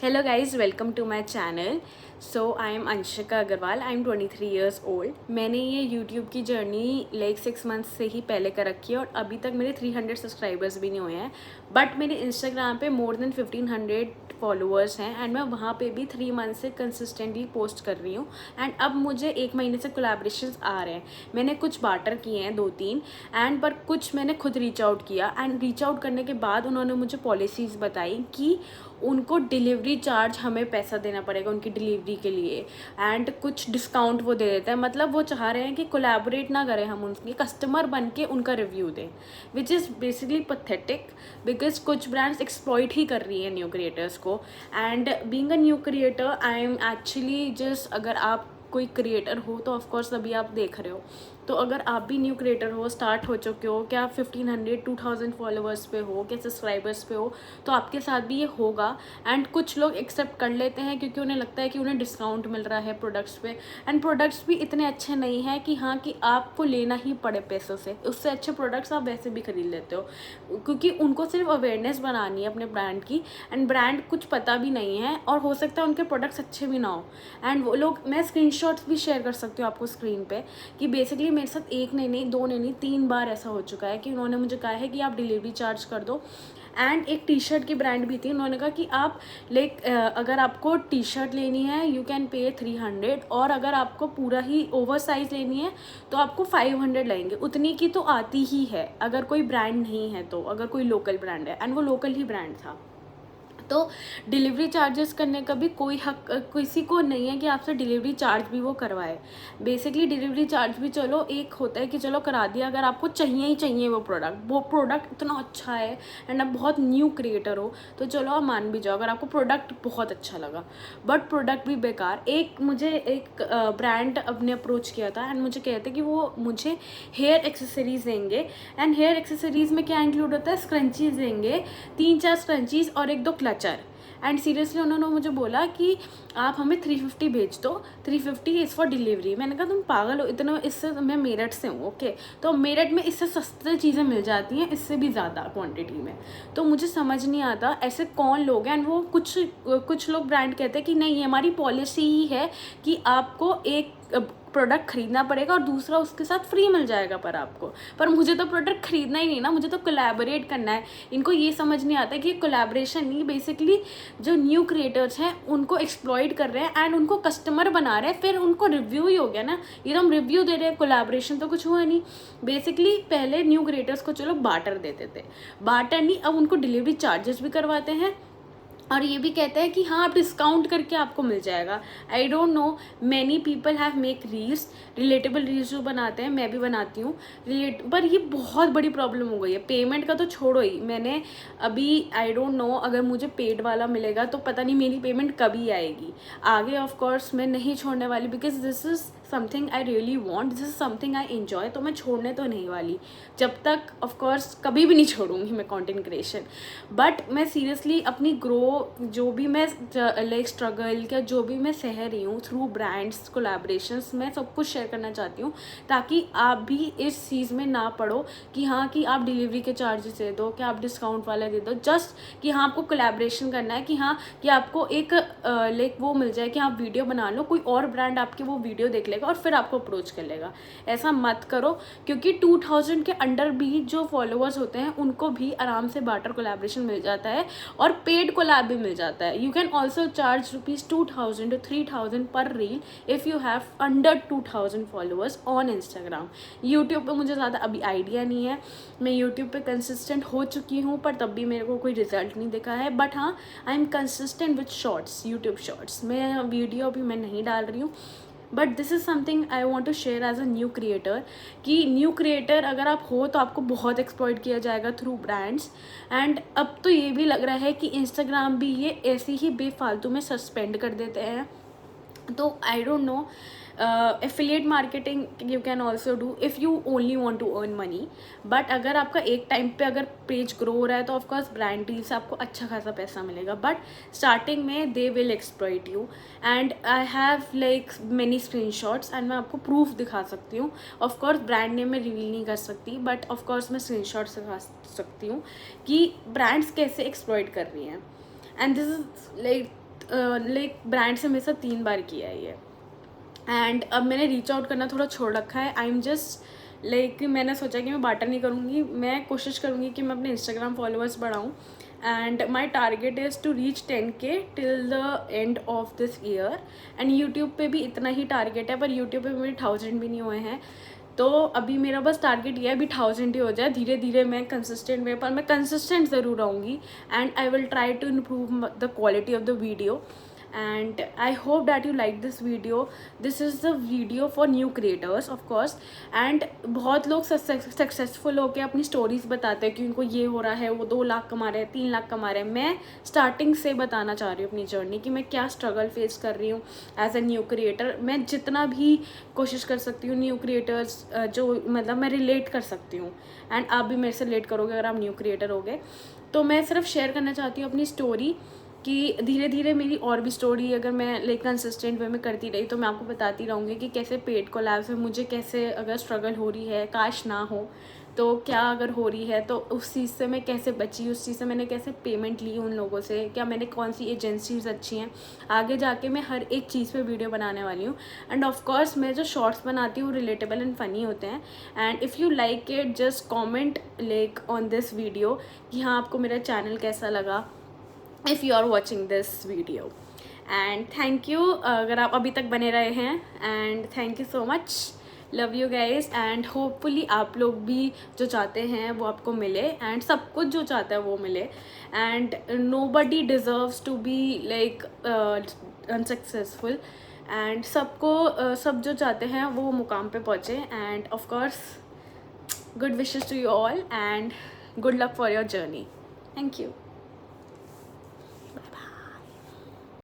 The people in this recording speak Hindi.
Hello guys, welcome to my channel. So I am Anshika Agarwal. I am 23 years old. मैंने ये YouTube की जर्नी लाइक 6 मंथ्स से ही पहले कर रखी है और अभी तक मेरे 300 सब्सक्राइबर्स भी नहीं हुए हैं. बट मेरे Instagram पे मोर देन 1500 फॉलोअर्स हैं एंड मैं वहाँ पे भी 3 मंथ से कंसिस्टेंटली पोस्ट कर रही हूँ. एंड अब मुझे 1 महीने से कोलैबोरेशंस आ रहे हैं. मैंने कुछ बार्टर किए हैं 2-3 एंड पर कुछ मैंने खुद रीच आउट किया एंड रीच आउट करने के बाद उन्होंने मुझे पॉलिसीज़ बताई कि उनको डिलीवरी चार्ज हमें पैसा देना पड़ेगा उनकी डिलीवरी के लिए एंड कुछ डिस्काउंट वो दे देते हैं. मतलब वो चाह रहे हैं कि कोलैबोरेट ना करें, हम उनके कस्टमर बन के उनका रिव्यू दें, which is basically pathetic because कुछ ब्रांड्स एक्सप्लॉइट ही कर रही हैं न्यू क्रिएटर्स को. And being a new creator I am actually just, अगर आप कोई क्रिएटर हो तो ऑफकोर्स अभी आप देख रहे हो, तो अगर आप भी न्यू क्रिएटर हो, स्टार्ट हो चुके हो, क्या 1500-2000 फॉलोअर्स पे हो, क्या सब्सक्राइबर्स पे हो, तो आपके साथ भी ये होगा. एंड कुछ लोग एक्सेप्ट कर लेते हैं क्योंकि उन्हें लगता है कि उन्हें डिस्काउंट मिल रहा है प्रोडक्ट्स पे. एंड प्रोडक्ट्स भी इतने अच्छे नहीं हैं कि हाँ कि आपको लेना ही पड़े पैसों से. उससे अच्छे प्रोडक्ट्स आप वैसे भी खरीद लेते हो क्योंकि उनको सिर्फ अवेयरनेस बनानी है अपने ब्रांड की. एंड ब्रांड कुछ पता भी नहीं है और हो सकता है उनके प्रोडक्ट्स अच्छे भी ना हो. एंड वो लोग, मैं स्क्रीनशॉट्स भी शेयर कर सकती हूँ आपको स्क्रीन पे, कि बेसिकली मेरे साथ 1 नहीं 2 नहीं 3 बार ऐसा हो चुका है कि उन्होंने मुझे कहा है कि आप डिलीवरी चार्ज कर दो. एंड एक टी शर्ट की ब्रांड भी थी, उन्होंने कहा कि आप अगर आपको टी शर्ट लेनी है यू कैन पे 300 और अगर आपको पूरा ही ओवर साइज लेनी है तो आपको 500 लगेंगे. उतनी की तो आती ही है अगर कोई ब्रांड नहीं है तो, अगर कोई लोकल ब्रांड है. एंड वो लोकल ही ब्रांड था. तो डिलीवरी चार्जेस करने का भी कोई हक किसी को नहीं है कि आपसे डिलीवरी चार्ज भी वो करवाए. बेसिकली डिलीवरी चार्ज भी चलो एक होता है कि चलो करा दिया, अगर आपको चाहिए ही चाहिए वो प्रोडक्ट इतना अच्छा है एंड आप बहुत न्यू क्रिएटर हो तो चलो आप मान भी जाओ अगर आपको प्रोडक्ट बहुत अच्छा लगा. बट प्रोडक्ट भी बेकार. मुझे एक ब्रांड अपने अप्रोच किया था एंड मुझे कहते कि वो मुझे हेयर एक्सेसरीज देंगे. एंड हेयर एक्सेसरीज में क्या इंक्लूड होता है, स्क्रंचीज देंगे, 3-4 स्क्रंचीज और 1-2 क्लचर. एंड सीरियसली उन्होंने मुझे बोला कि आप हमें 350 भेज दो, 350 इज़ फॉर डिलीवरी. मैंने कहा तुम पागल हो, इतना इससे मैं मेरठ से हूँ, ओके, तो मेरठ में इससे सस्ते चीज़ें मिल जाती हैं इससे भी ज़्यादा क्वांटिटी में. तो मुझे समझ नहीं आता ऐसे कौन लोग हैं. एंड वो कुछ लोग ब्रांड कहते हैं कि नहीं, हमारी पॉलिसी ही है कि आपको एक प्रोडक्ट खरीदना पड़ेगा और दूसरा उसके साथ फ्री मिल जाएगा. पर मुझे तो प्रोडक्ट खरीदना ही नहीं ना, मुझे तो कोलैबोरेट करना है. इनको ये समझ नहीं आता कि ये कोलैबोरेशन नहीं, बेसिकली जो न्यू क्रिएटर्स हैं उनको एक्सप्लॉइट कर रहे हैं एंड उनको कस्टमर बना रहे हैं. फिर उनको रिव्यू ही हो गया ना, ये तो हम रिव्यू दे रहे हैं, कोलैबोरेशन तो कुछ हुआ नहीं. बेसिकली पहले न्यू क्रिएटर्स को चलो बार्टर देते थे, बार्टर नहीं, अब उनको डिलीवरी चार्जेस भी करवाते हैं और ये भी कहते हैं कि हाँ आप डिस्काउंट करके आपको मिल जाएगा. आई don't no, many people have make reels, relatable reels जो बनाते हैं, मैं भी बनाती हूँ पर ये बहुत बड़ी प्रॉब्लम हो गई है. पेमेंट का तो छोड़ो ही, मैंने अभी आई डोंट नो अगर मुझे पेड वाला मिलेगा तो पता नहीं मेरी पेमेंट कभी आएगी. आगे ऑफ कोर्स मैं नहीं छोड़ने वाली because this is something I really want, this is something I enjoy. तो मैं छोड़ने तो नहीं वाली जब तक, ऑफ कोर्स कभी भी नहीं छोड़ूंगी मैं कंटेंट क्रिएशन. बट मैं सीरियसली अपनी जो भी मैं लाइक स्ट्रगल या जो भी मैं सह रही हूँ थ्रू ब्रांड्स कोलैबोरेशंस, मैं सब कुछ शेयर करना चाहती हूँ ताकि आप भी इस चीज़ में ना पड़ो कि हाँ कि आप डिलीवरी के चार्जेस दे दो, कि आप डिस्काउंट वाला दे दो, जस्ट कि हाँ आपको कोलैबोरेशन करना है, कि हाँ कि आपको एक लाइक वो मिल जाए कि आप वीडियो बना लो, कोई और ब्रांड आपके वो वीडियो देख लेगा और फिर आपको अप्रोच कर लेगा. ऐसा मत करो क्योंकि 2000 के अंडर भी जो फॉलोअर्स होते हैं उनको भी आराम से बार्टर कोलैबोरेशन मिल जाता है और पेड कोलैब भी मिल जाता है. You can also charge ₹2000 to 3000 पर reel if you have under 2000 followers on Instagram. YouTube पे मुझे ज़्यादा अभी आइडिया नहीं है, मैं यूट्यूब पे कंसिस्टेंट हो चुकी हूँ पर तब भी मेरे को कोई रिजल्ट नहीं दिखा है. बट हाँ, I am consistent with shorts, YouTube shorts. मैं वीडियो अभी मैं नहीं डाल रही हूँ but this is something I want to share as a new creator, कि न्यू क्रिएटर अगर आप हो तो आपको बहुत एक्सप्लॉइट किया जाएगा थ्रू ब्रांड्स. एंड अब तो ये भी लग रहा है कि इंस्टाग्राम भी ये ऐसे ही बेफालतू में सस्पेंड कर देते हैं. तो I don't know, affiliate marketing you can also do if you only want to earn money. But अगर आपका एक टाइम पे अगर पेज ग्रो हो रहा है तो ऑफकोर्स ब्रांड डील से आपको अच्छा खासा पैसा मिलेगा. बट स्टार्टिंग में they will exploit you and I have like many screenshots and मैं आपको प्रूफ दिखा सकती हूँ. ऑफकोर्स ब्रांड नेम मैं रिवील नहीं कर सकती बट ऑफकोर्स मैं स्क्रीनशॉट्स दिखा सकती हूँ कि ब्रांड्स कैसे एक्सप्लॉइट कर रही हैं. And this is like like brand से मेरे साथ 3 बार किया है ये। एंड अब मैंने रीच आउट करना थोड़ा छोड़ रखा है। आई एम जस्ट लाइक मैंने सोचा कि मैं बाटर नहीं करूँगी, मैं कोशिश करूँगी कि मैं अपने इंस्टाग्राम फॉलोअर्स बढ़ाऊँ। And my target is to reach 10K till the end of this year. And YouTube पे भी इतना ही टारगेट है, पर यूट्यूब पे मेरे 1000 भी नहीं हुए हैं। तो अभी मेरा बस टारगेट ये है अभी 1000 ही हो जाए। धीरे धीरे मैं कंसिस्टेंट में, पर मैं कंसिस्टेंट ज़रूर रहूँगी। And I will try to improve the quality of the video. And I hope that you like this video. This is the video for new creators of course. And बहुत लोग सक्सेसफुल होकर अपनी स्टोरीज बताते हैं कि उनको ये हो रहा है, वो 2 लाख कमा रहे हैं, 3 लाख कमा रहे हैं। मैं स्टार्टिंग से बताना चाह रही हूँ अपनी जर्नी कि मैं क्या स्ट्रगल फेस कर रही हूँ एज ए न्यू क्रिएटर। मैं जितना भी कोशिश कर सकती हूँ न्यू क्रिएटर्स जो मतलब मैं रिलेट कर सकती हूँ, एंड आप भी मेरे से रिलेट करोगे अगर आप न्यू क्रिएटर होगे। तो मैं सिर्फ शेयर करना चाहती हूँ अपनी स्टोरी कि धीरे धीरे मेरी और भी स्टोरी अगर मैं लाइक कंसिस्टेंट वे में करती रही तो मैं आपको बताती रहूँगी कि कैसे पेड कोलैब्स में मुझे कैसे अगर स्ट्रगल हो रही है, काश ना हो तो क्या अगर हो रही है तो उस चीज़ से मैं कैसे बची, उस चीज़ से मैंने कैसे पेमेंट ली उन लोगों से, क्या मैंने कौन सी एजेंसीज अच्छी हैं। आगे जाके मैं हर एक चीज़ पे वीडियो बनाने वाली हूँ। एंड ऑफ कोर्स मैं जो शॉर्ट्स बनाती हूँ रिलेटेबल एंड फ़नी होते हैं। And if you like it just comment like on this video कि हाँ आपको मेरा चैनल कैसा लगा, if you are watching this video. And thank you अगर आप अभी तक बने रहे हैं, and thank you so much, love you guys, and hopefully आप लोग भी जो चाहते हैं वो आपको मिले, and सब कुछ जो चाहता है वो मिले, and nobody deserves to be like unsuccessful, and सबको सब जो चाहते हैं वो मुकाम पे पहुँचे। and of course good wishes to you all and good luck for your journey. Thank you.